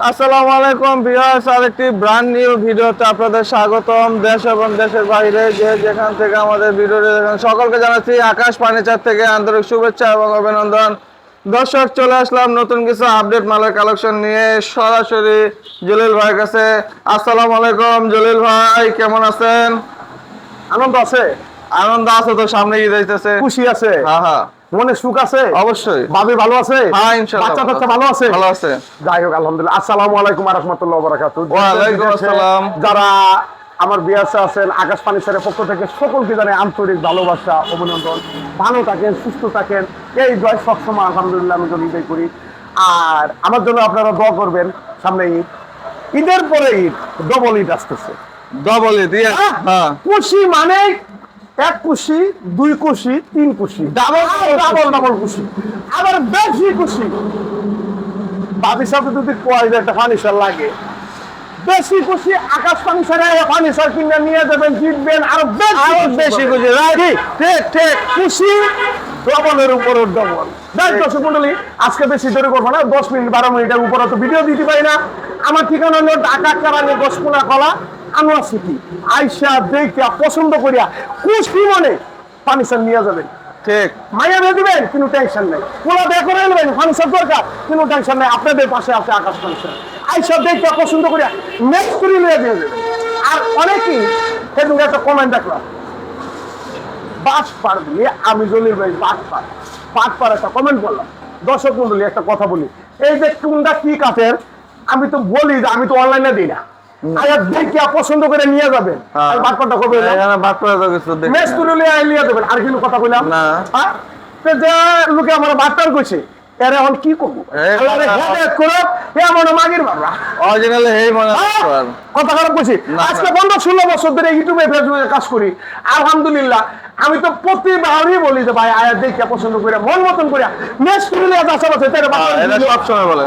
আসসালামু আলাইকুম ভিউয়ার্স, আরেকটি ব্র্যান্ড নিউ ভিডিওতে আপনাদের স্বাগতম। দেশ এবং দেশের বাইরে যে যেখান থেকে আমাদের ভিডিওটি দেখেন সকলকে জানাচ্ছি আকাশ ফার্নিচার থেকে আন্তরিক শুভেচ্ছা এবং অভিনন্দন। দর্শক, চলে আসলাম নতুন কিছু আপডেট মালের কালেকশন নিয়ে সরাসরি জলিল ভাইয়ের কাছে। আসসালামু আলাইকুম জলিল ভাই, কেমন আছেন? আনন্দ আছে? আনন্দ আছে তো, সামনে ঈদ আইতেছে। খুশি আছে? হ্যাঁ হ্যাঁ, মনে সুখ আছে? অবশ্যই। ভাবি ভালো আছে? হ্যাঁ ইনশাআল্লাহ। বাচ্চা কাচ্চা ভালো আছে? ভালো আছে। যাই হোক আলহামদুলিল্লাহ। আসসালামু আলাইকুম ওয়া রাহমাতুল্লাহি ওয়া বারাকাতুহু। ওয়া আলাইকুম আসসালাম। যারা আমার বিয়াসে আছেন, আকাশ ফার্নিচারের পক্ষ থেকে সকলকে জানাই আন্তরিক ভালোবাসা, অভিনন্দন। ভালো থাকেন, সুস্থ থাকেন, এই দোয়া সবসময় আলহামদুলিল্লাহ আমি জমিদাই করি। আর আমার জন্য আপনারা দোয়া করবেন। সামনে ঈদ, ঈদের পরে ঈদ, ডবল ঈদ আসতেছে। ডবল ঈদ, হ্যাঁ। খুশি মানে এক খুশি, দুই খুশি, তিন খুশি, ডাবল ডাবল ডাবল খুশি, আবার বেশি খুশি। বাবির সাথে যদি কয় যে একটা ফার্নিচার লাগে, বেশি খুশি আকাশ ফার্নিচারে ফার্নিচার কিনে নিয়ে যাবেন, জিতবেন, আরো বেশি খুশি। ঠিক ঠিক, খুশি ডবলের উপর ডবল। দর্শক মন্ডলী, আজকে বেশি দেরি করবো না, 10 মিনিট 12 মিনিটের উপরে তো ভিডিও দিতে পারি না। আমার ঠিকানা হলো ঢাকা কারানি দশকুনা কলা আনোয়ার সিটি। আইসা দেখে পছন্দ করিয়া খুশি মনে ফার্নিচার নিয়ে যাবেন। ঠিক, মাইয়া দিয়ে দিবেন, কোনো টেনশন নেই। পোলা বিয়ে করে নেবেন, ফার্নিচার দরকার, কোনো টেনশন নেই। আপনাদের পাশে আছে আকাশ ফার্নিচার। আইসা দেখে পছন্দ করিয়া নেক্সট করে নিয়ে দিয়ে দেবেন। আর অনেকেই সেদিন একটা কমেন্ট দেখলাম, বাস পার বলি আমি জলিল ভাই বাস পার, পাট পার একটা কমেন্ট করলাম। দর্শক মন্ডলী, একটা কথা বলি, এই যে কোনটা কি কাঠের, আমি তো বলি যে আমি তো অনলাইনে দিই না। আয়াত দেখে পছন্দ করে নিয়ে যাবেন। আর বাটপাটা কবে এখানে বাটপাটা তো কিছু দেখি মেস তুলে নিয়ে দেবেন। আর কিছু কথা কইলাম না, হ্যাঁ? তো যে লোকে আমার বাটপার কইছে, এর এখন কি করবো? অরিজিনাল হেই মনে হয়। কথা খারাপ বলছি। আজকে 15-16 বছর ধরে ইউটিউবে ফেসবুকে কাজ করি, আলহামদুলিল্লাহ। আমি তো প্রতিবারই বলি যে ভাই আয়াত দেখে পছন্দ করে মন মতন করে নেক্সট করে নিয়ে আসা আছে। এটা সব সময় বলেন,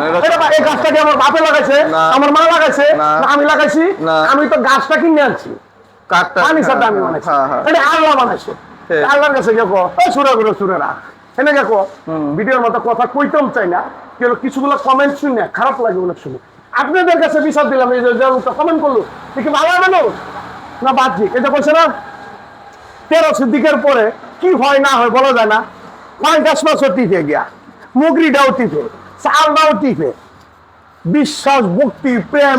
এই গাছটাকে আমার বাপে লাগাইছে, আমার মা লাগাইছে, আমি লাগাইছি? আমি তো গাছটা কিনে আনছি, কাঠটা ফার্নিচারটা আমি বানাইছি, এটা আল্লাহ বানাইছে। আল্লাহর কাছে গেকো সুরা করে সুরেরা এনে গেকো ভিডিওর মতো কথা কইতেও চাই না, কেন কিছুগুলো কমেন্ট শুনে খারাপ লাগে অনেক সময়। আপনাদের কাছে বিচার দিলাম, এই যে কমেন্ট করলো কি ভালো মানুষ না বাহ্যিক, এটা বলছে না 13 সিদ্দিকের পরে কি হয় না হয় বলা যায় না। 5-10 বছর টিপে গিয়া, মুগরিটাও টিপে, চালটাও টিপে, বিশ্বাস, ভক্তি, প্রেম,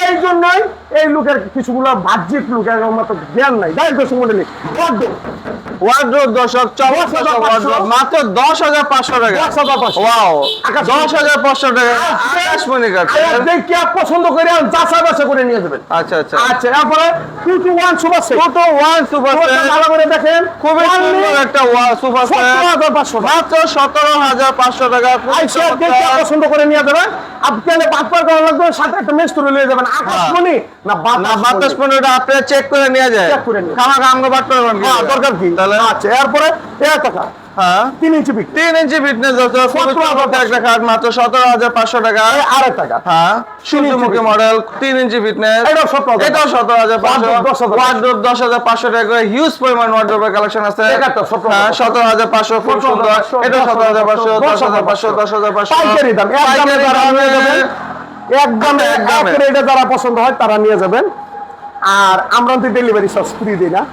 এই জন্যই এই লোকের কিছুগুলো বাহ্যিক লোকের মতো জ্ঞান নাই। যাই দর্শক মন্ডলী, ওয়ার্ড্রোব দর্শক মাত্র 10,500 টাকা। ওয়াও, 10,500 টাকা আকাশমণি কাঠ। দেখে পছন্দ করে যাচাই বাছাই করে নিয়ে যাবেন। আচ্ছা আচ্ছা আচ্ছা, এরপরে 2-1 সুপার সেট। 2-1 সুপার সেট, ভালো করে দেখেন, খুবই সুন্দর একটা সুপার সেট, 17,500 মাত্র 17,500 টাকা। আইসা দেখে পছন্দ করে নিয়ে যাবেন। আপনি বাটপার করা লাগবে, সাথে একটা মেস তুলে নিয়ে যাবেন। আকাশমণি না বাতাস পণ্যটা আপনি চেক করে নিয়ে যায়, চেক করে নিয়ে খামা খামগো বাটপার দরকার কি? আচ্ছা, এরপরে টাকা 3 ইঞ্চি ফিট, 3 ইঞ্চি ফিটনেস একটা খাট মাত্র 17,500 টাকা। আর টাকা সূর্যমুখী মডেল 3 ইঞ্চি ফিটনেস, এটাও 17,500। ওয়ার্ড্রোব 10,500 টাকা করে হিউজ পরিমাণ ওয়ার্ড্রোবের কালেকশন আছে। 17,500 খুব সুন্দর। এটা 17,500, 10,500, 10,500 পাইকারি দাম। একদম রেটে যারা পছন্দ হয় তারা নিয়ে যাবেন। আর আমরা তো ডেলিভারি চার্জ ফ্রি দিই না,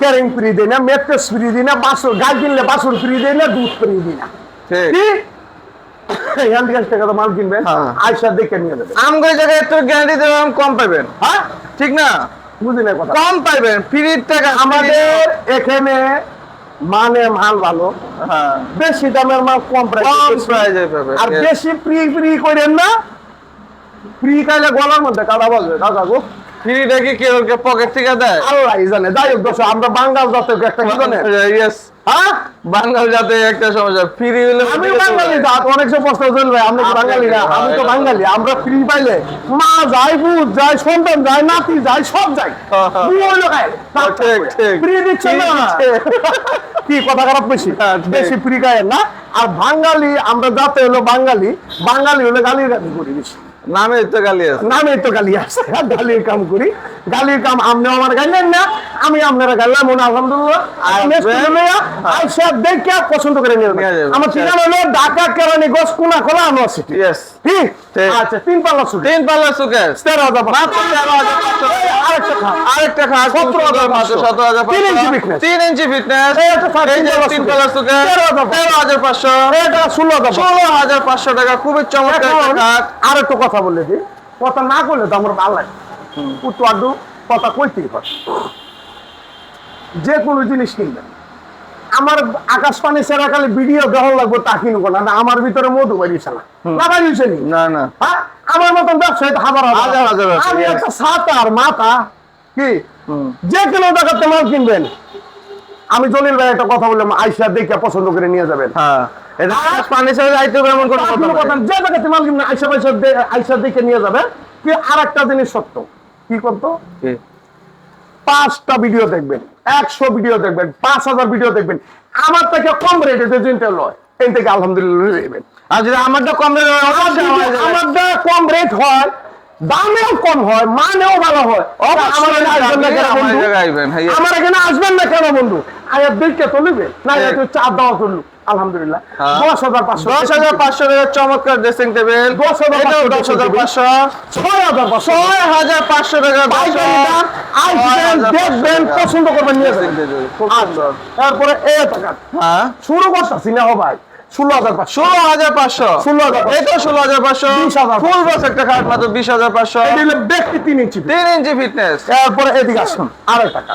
ক্যারিং ফ্রি দিই না, মেট্রেস ফ্রি দিই না, বাছুর গাই কিনলে বাছুর ফ্রি দিই না, দুধ ফ্রি দিই না। মাল কিনবেন, আইসা দেখে নিয়ে যাবেন। আমগো জায়গায় একটু গ্যারান্টি দিলাম, কম পাবেন। হ্যাঁ ঠিক না, বুঝলি না কথা, কম পাবেন ফ্রির টাকা। আমাদের এখানে মানে মাল ভালো, বেশি দামের মাল কম প্রাইসে পাবেন। আর বেশি ফ্রি ফ্রি করেন না, ফ্রি খাইলে গলার মধ্যে কাদা বলবে। কাকা গো, ফ্রিটা কি কেউ পকেট থেকে দেয়? আল্লাহ জানে। যাই হোক দোষ, আমরা বাঙাল জাতের একটা কি জানেন? ইয়েস, বাঙাল জাতে একটা সমস্যা, ফ্রি হলে আমি বাঙালি জাত। অনেক সময় প্রশ্ন চলবে আমরা বাঙালি না, আমি তো বাঙালি। আমরা ফ্রি পাইলে মা যায়, বুধ যায়, সন্তান যায়, নাতি যায়, সব যায়। ফ্রি দিচ্ছে না কি কথা খারাপ? বেশি বেশি ফ্রি খায় না। আর বাঙালি আমরা জাতে হলো বাঙালি, বাঙালি হলে গালি গালি করি বেশি। নামে তো গালি আছে। নামে তো গালি আছে, গালির কাম করি, গালির কাম আপনি আমার গাইলেন না, আমি আপনারা গাইলাম মনে আলহামদুলিল্লাহ। আইসা দেখে পছন্দ করে নিয়ে যাবেন। আমার ঠিকানা হলো ঢাকা কেরানীগঞ্জ কোনাখোলা ইউনিভার্সিটি। ইয়েস, ঠিক আচ্ছা, 3 পাল্লা সুট, 3 পাল্লা সুকেস 13,000 মাত্র 13,500। আরেকটা খাট, আরেকটা খাট 17,500, 17,500, 3 ইঞ্চি ফিটনেস, 3 ইঞ্চি ফিটনেস। এই একটা খাট, এই যে 3 পাল্লা সুকেস 13,500, এটা 16,000, 16,500 টাকা। খুবই চমৎকার একটা খাট। আর একটু কথা বলে দিই, কথা না করলে তো আমার ভালো লাগে, একটু আড্ডু কথা কইতেই হয়। যে কোনো জিনিস কিনবেন, আমার আকাশ পানি সেরা খালি ভিডিও দেওয়া লাগবে তা কিনবো না, আমার ভিতরে মধু বাড়িছে না, লাগাই দিয়েছে নি না না, হ্যাঁ? আমার মতন ব্যবসায়ী হাজার হাজার হাজার আছে, আমি yes. একটা সাতার মাথা কি যে কোনো জায়গাতে মাল কিনবেন, আমি জলিল ভাই একটা কথা বললাম, আইসা দেখে পছন্দ করে নিয়ে যাবেন। হ্যাঁ, এটা আকাশ পানি ছেড়ে যাইতে হবে এমন কোনো কথা কোনো কথা না। না, যে জায়গাতে মাল কিনবেন আইসা দেখে নিয়ে যাবেন। কি আর একটা জিনিস সত্য, কি করতো, 5টা ভিডিও দেখবেন, 100 ভিডিও দেখবেন, 5,000 ভিডিও দেখবেন, আমার থেকে কম রেটে যে জিনিসটা লয় এই থেকে আলহামদুলিল্লাহ নেবেন। আর যদি আমারটা কম রেট হয়, আমারটা কম রেট হয়, দামেও কম হয়, মানেও ভালো হয়, আমার এখানে আসবেন না কেন বন্ধু? আমার এখানে আসবেন না কেন বন্ধু? আয়া দেখে তো নিবে না, একটু চা দাও তুলু আলহামদুলিল্লাহ। 10,500, 10,500 টাকার চমৎকার ড্রেসিং টেবিল, 10,500, 10,500, 6,500, 6,500 টাকা। আসবেন, দেখবেন, পছন্দ করবেন, নিয়ে যাবেন। খুব সুন্দর। তারপরে এই টাকা হ্যাঁ, শুরু করতেছি না ভাই, 16,500, 16,500, 16,500, এটা 16,500, 20,000, ফুল বক্স একটা খাট মাত্র 20,500, এটা হলো ব্যক্তি 3 ইঞ্চি। 3 ইঞ্চি ফিটনেস। এরপরে এদিকে আসুন, আড়াই টাকা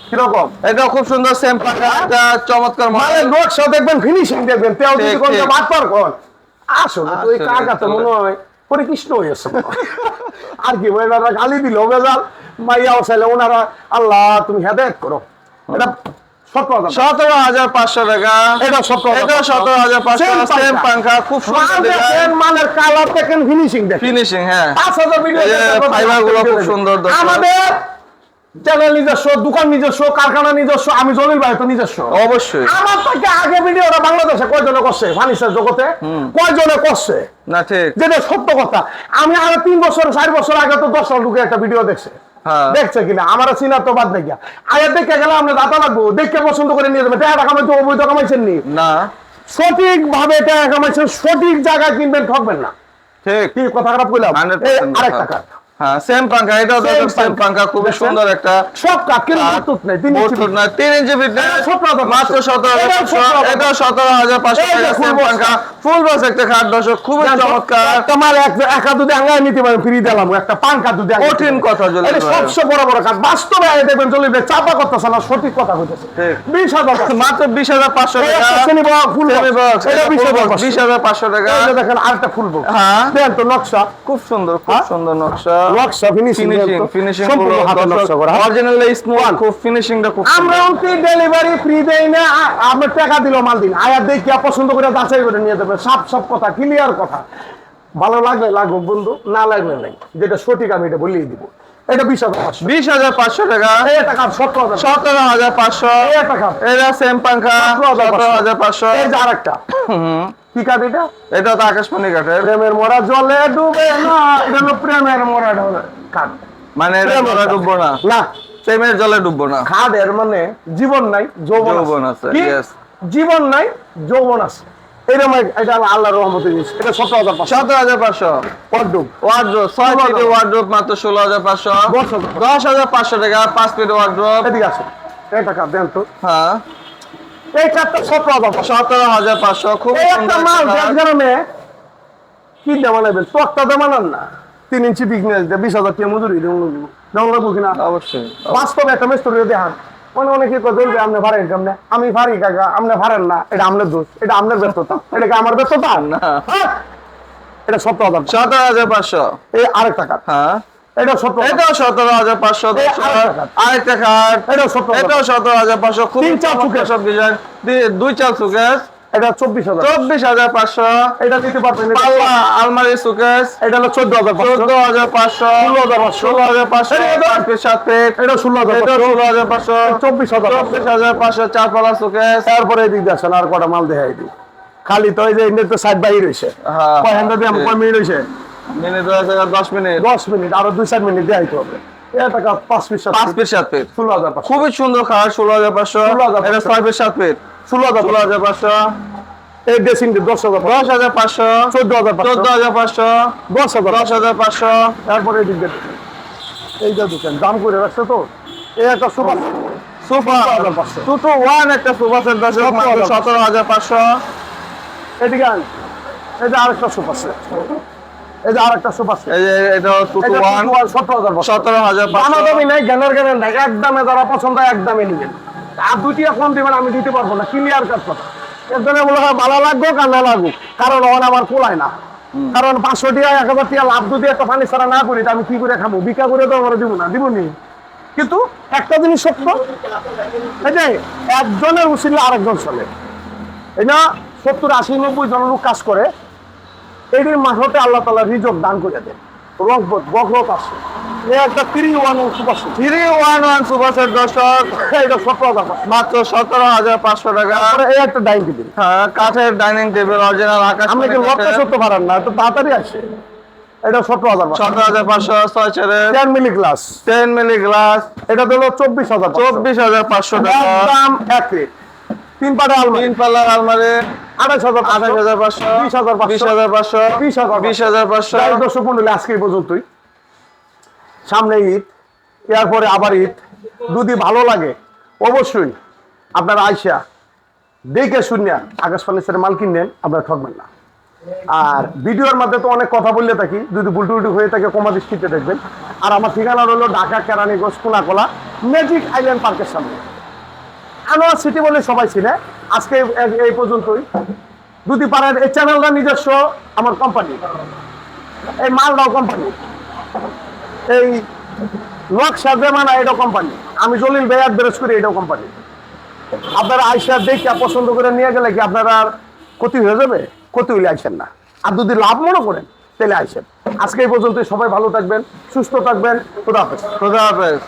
কিরকম, এটা খুব সুন্দর সেম পাখা, একটা চমৎকার মানে মডেল। নকশা দেখবেন, ফিনিশিং দেখবেন, তেও যদি ঠিক, কোনটা ঠিক। বাদ পার কোন আসলে তো এই আসলে, কাকাতে আসলে। মনে হয় পরিকৃষ্ট হয়েছে আর কি ওনারা গালি দিল বেজাল, মাইয়াও চাইলে ওনারা আল্লাহ তুমি হেদায়েত করো। এটা 17,000, 17,500 টাকা। এটা 17,000, এটা 17,500, সেম পাখা, খুব সুন্দর ডিজাইন, মালের কালার দেখেন, ফিনিশিং দেখেন, ফিনিশিং। হ্যাঁ, 5,000 ভিডিও এই যে ফাইবার গুলো খুব সুন্দর দর্শক। আমাদের চ্যানেল নিজস্ব, দোকান নিজস্ব, কারখানা নিজস্ব, আমি জলিল ভাই তো নিজস্ব। অবশ্যই আমার থেকে আগে ভিডিওটা বাংলাদেশে কয়জনে করছে, ফার্নিচার জগতে কয়জনে করছে, না, ঠিক। যেটা সত্য কথা। আমি আগে 3 বছর 4 বছর আগে তো 10 লোকে একটা ভিডিও দেখছে, হ্যাঁ, দেখছে কিনা আমার চিনার তো বাদ দেখিয়া আগে দেখে গেলে আমরা দাতা লাগবো, দেখে পছন্দ করে নিয়ে যাবে। টাকা কামাইতে অবৈধ কামাইছেন নি, না, সঠিক ভাবে টাকা কামাইছেন, সঠিক জায়গায় কিনবেন, ঠকবেন না। ঠিক। কি কথা খারাপ কইলাম? 100% আরেক কথা। টাকা হ্যাঁ, সেম পাঙ্খা, এটাও দেখুন সেম পাঙ্খা, খুবই সুন্দর একটা। সব কাকের মতত নাই, 3 ইঞ্চি বর্তমান না, 3 ইঞ্চি ফিটনেস, 17,500, মাত্র 17,500, এটাও 17,500 এই যে টাকা। full সেম box পাঙ্খা, ফুল বক্স একটা খাট দর্শক, খুবই চমৎকার। একটা মাল এক হাত যদি আঙ্গায় নিতে পারেন, ফ্রি দিলাম একটা পাঙ্খা যদি কঠিন কথা জলিল ভাই। সবচেয়ে বড় বড় কাজ বাস্তবে আয় দেখবেন, জলিল ভাই চাপা করতেছে না, সঠিক কথা কইতেছে। ঠিক। 20,000, মাত্র 20,500 টাকা। শ্রেণী ফুল Semi box, এটা এটা full box, 20,500, 20,500 টাকা। এই যে দেখেন আরেকটা ফুল বক্স, হ্যাঁ, দেন তো নকশা, খুব সুন্দর, খুব সুন্দর নকশা। নকশা ফিনিশিং ফিনিশিং সম্পূর্ণ হাতে নকশা করা। অরিজিনাল স্মুথ, খুব ফিনিশিংটা খুব আমরা অন্তি ডেলিভারি ফ্রি দেই না, আমরা টাকা দিলো মাল দিন, আয়া দেখিয়া পছন্দ করে যাচাই করে নিয়ে যাবে, সব কথা ক্লিয়ার কথা। ভালো লাগলে লাগুক বন্ধু, না লাগলে নাই, যেটা সঠিক আমি এটা বলিয়ে দিব। এটা 20,500, 20,500 টাকা। এই টাকা 17,000, 17,500, এই টাকা এটা সেম পাঙ্খা, 17,500। এই যে আরেকটা কি কাঠ এটা, এটা তো আকাশমণি কাঠের, প্রেমের মোড়া জলে ডুবে না, এটা হলো প্রেমের মোড়া কাঠ, মানে এটা জলে ডুববো না, না প্রেমের জলে ডুববো না। খাদের মানে জীবন নাই, যৌবন আছে। আছে, কি? yes। জীবন নাই, যৌবন আছে, এরকম এটা আল্লাহর রহমতের জিনিস। এটা 17,500, 17,500। ওয়ার্ডরোব, ওয়ার্ড্রোব 6 ফিট ওয়ার্ড্রোব মাত্র 16,500। 10,500 টাকা 5 ফিট ওয়ার্ড্রোব। এদিকে আছে, এই টাকা দেন তো, হ্যাঁ, এই কাঠটা 17,500। 17,500, খুব এই একটা সুন্দর মাল একটা কাঠ। গ্রামে কি দেমানাবেন, তক্তা দেমানান না, 3 ইঞ্চি বিজনেস 20,000 টাকা মজুরি দেওয়া লাগবো কিনা? অবশ্যই। বাস্তবে একটা মিস্ত্রি দেখান, অনেকে বলবে আপনি ভাড়েন কেমনে, আমি ভারি কাকা, আপনি ভাড়েন না, এটা আপনার দোষ, এটা আপনার ব্যস্ততা, এটা কি আমার ব্যস্ততা না, হ্যাঁ? এটা 17,000, 17,500। এই আরেক টাকা, হ্যাঁ, এটা 17,000, এটাও 17,500। এই আরেকটা খাট। আরেকটা খাট, এটা 17,000, এটাও 17,500। খুব 3 চাল সুকেস, সব ডিজাইন, 2 চাল সুকেস, এটা 24,000, 24,500। এটা দিতে পারবেন, এটা পাল্লা আলমারি সুকেস, এটা হলো 14,500, 14,500, 16,500, 5 ফিট 7 ফিট, এটা 16,500, এটা 16,500, 24,000, 24,500। 4 পাল্লা সুকেস। তারপরে এদিক দিয়ে আসেন, আর কটা মাল দেখাই দিই। খালি তো এই যে ইন্ডিয়াতে সাইড বাইর হইছে, হ্যাঁ, কয় হ্যান্ডা দিয়ে কয় মিনিট হইছে, মিনিট হয়ে গেছে 10 মিনিট। 10 মিনিট, আরো 2-4 মিনিট দেখাইতে হবে। এটা টাকা 5 পিস 5 পিস 7 পিস 16,500। খুবই সুন্দর খাবার। 16,500। 16,500 এটা 6 পিস 7 পিস 16,500। এই ড্রেসিং 10,000, 10,500 14,500, 14,500 10,000, 10,500। তারপরে এই দিকে এইটা দেখেন দাম করে রাখছে তো। এই একটা সোফা সোফা 14,500। 2 to 1 একটা সোফা সেট আছে মাত্র 17,500। এদিকে আন। এই যে আরেকটা সোফা সেট, এই যে আরেকটা সোফা সেট, এই যে এটা 2 to 1 17,500। 17,500। দামাদামি নাই, জ্ঞানের নাই, একদমে যারা পছন্দ একদমে নিবেন। আর 2 টাকা কম দিবেন আমি দিতে পারবো না, ক্লিয়ার কাট কথা। একদমে মনে হয় ভালো লাগবে আর না লাগুক, কারণ ওখান আমার কোলায় না। কারণ 500 টাকা 1,000 টাকা লাভ যদি একটা পানি ছাড়া না করি, তা আমি কি করে খাবো? বিকা করে তো আমরা দিব না, দিব নি। কিন্তু একটা জিনিস সত্য, এই যে একজনের উচিলে আরেকজন চলে। এই না 70-80-90 জন লোক কাজ করে, এটির মাঠতে আল্লাহ তাআলা রিজক দান করে দেন, রহমত বরকত আসে। এই একটা 3-1 সুপার সেট, 311 সুপার সেট দর্শক এটা 17,000 মাত্র 17,500 টাকা। এই একটা ডাইনিং টেবিল, হ্যাঁ, কাঠের ডাইনিং টেবিল অরিজিনাল আকাশ আপনি কি লটটা করতে পারেন না, তো তাড়াতাড়ি আসে। এটা 17,000, 17,500। 6 চেয়ারের 10 মিলি গ্লাস, 10 মিলি গ্লাস এটা হলো 24,000, 24,500 টাকা। একদম এক রেট। 3 পাটা আলমারি, 3 পাল্লার আলমারি 28,000, 28,500 20,500, 20,500 20,000, 20,500। যাই দর্শক মণ্ডলী, আজকে এই পর্যন্তই। সামনে ঈদ, এরপরে আবার ঈদ। যদি ভালো লাগে অবশ্যই আপনারা আইসা দেখে শুনিয়া আকাশ ফার্নিচারের মাল কিনেন, আপনারা ঠকবেন না। আর ভিডিওর মধ্যে তো অনেক কথা বললে থাকি, যদি ভুল টুলটি হয়ে থাকে কমা দৃষ্টিতে দেখবেন। আর আমার ঠিকানা হলো ঢাকা কেরানীগঞ্জ কোনাকলা ম্যাজিক আইল্যান্ড পার্কের সামনে, আনোয়ার সিটি বলে সবাই চিনে। আজকে এই পর্যন্তই। যদি পারেন এই চ্যানেলটা নিজস্ব আমার কোম্পানি, এই মালদাও কোম্পানি, এই নকশা জেমানা এটাও কোম্পানি, আমি জলিল ভাই অ্যাড্রেস করি এটাও কোম্পানি। আপনারা আইসা দেখে পছন্দ করে নিয়ে গেলে কি আপনারা আর ক্ষতি হয়ে যাবে? ক্ষতি হইলে আইসেন না। আর যদি লাভ মনে করেন তাহলে আইসেন। আজকে এই পর্যন্ত, সবাই ভালো থাকবেন, সুস্থ থাকবেন। খোদা হাফেজ। খোদা হাফেজ।